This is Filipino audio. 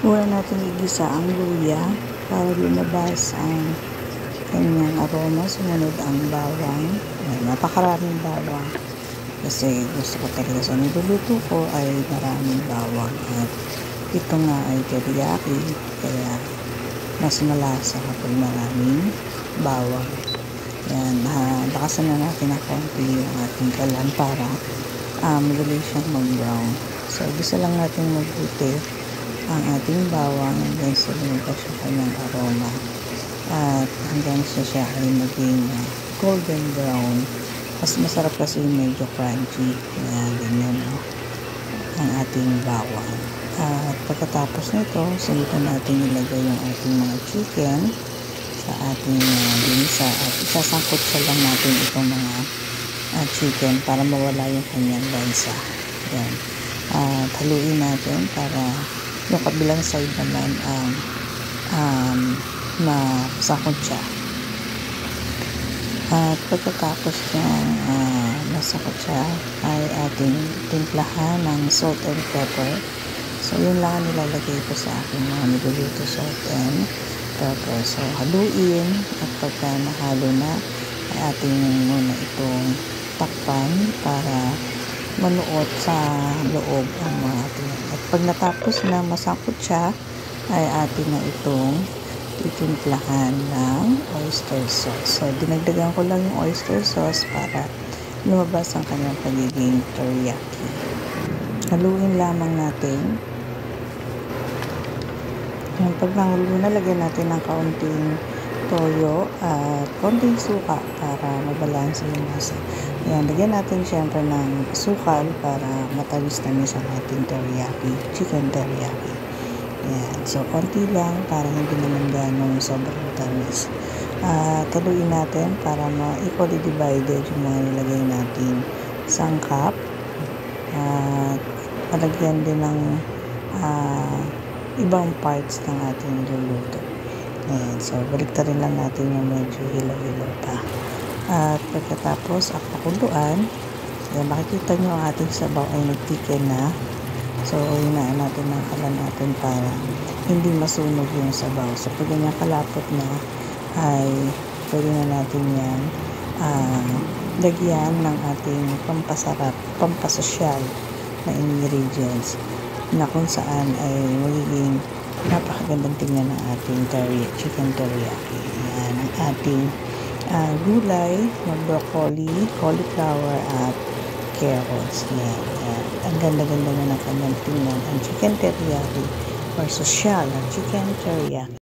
Una natin igisa ang luya para lumabas ang kanyang aroma. Sumunod ang bawang. Napakaraming bawang. Kasi gusto ko talaga sa niluluto ko ay maraming bawang. At ito nga ay teriyaki. Kaya mas malasa kapag maraming bawang. Yan. Lakasan na natin ng konti yung ating kalan para madali siyang mag-brown. So, gisa lang natin mabuti ang ating bawang hanggang sa lumabas yung kanyang aroma. At hanggang sa siya ay maging golden brown. Mas masarap kasi medyo crunchy. Ganyan, no? Ang ating bawang. At pagkatapos nito, sundan natin ilagay yung ating mga chicken sa ating ginisa. At isasangkot sa lang natin itong mga chicken para mawala yung kanyang lansa. Yan. At haluin natin para yung kabilang side naman masakot siya. At pagkatapos niyang masakot siya ay ating timplahan ng salt and pepper. So yun lang ang nilalagay ko sa aking mga niluluto, salt and pepper. So haluin at pagka nahalo na ay ating muna itong takpan para manuot sa loob ang mga ating. At pag natapos na masakot siya ay atin na itong titimplahan ng oyster sauce. So dinagdagan ko lang yung oyster sauce para lumabas ang kanyang pagiging teriyaki. Haluin lamang natin. Pag nahulo na, lagyan natin ng kaunting toyo at konting suka para mabalanse yung masa. Ayan, lagyan natin syempre ng sukal para matamis-tamis ang ating teriyaki, chicken teriyaki. Ayan, so konti lang para hindi naman ganong sobrang tamis. Taluin natin para ma-equally divided yung mga nilagay natin sangkap. At malagyan din ng ibang parts ng ating luluto. Ayan, so baliktarin lang natin yung medyo hilaw-hilaw pa. At pagkatapos ang pakuluan, makikita nyo ang ating sabaw ay nagtiken na. So hinaan natin ng kalan natin para hindi masunog yung sabaw. So pag ganyan kalapot na ay pwede na natin yan lagyan ng ating pampasarap, pampasosyal na ingredients na kung saan ay magiging napakagandang tingnan ng ating chicken teriyaki. Yan ang ating gulay, broccoli, cauliflower at carrots. Yan. Ang ganda-ganda na ng kanyang tingnan ang chicken teriyaki or sosyal ang chicken teriyaki.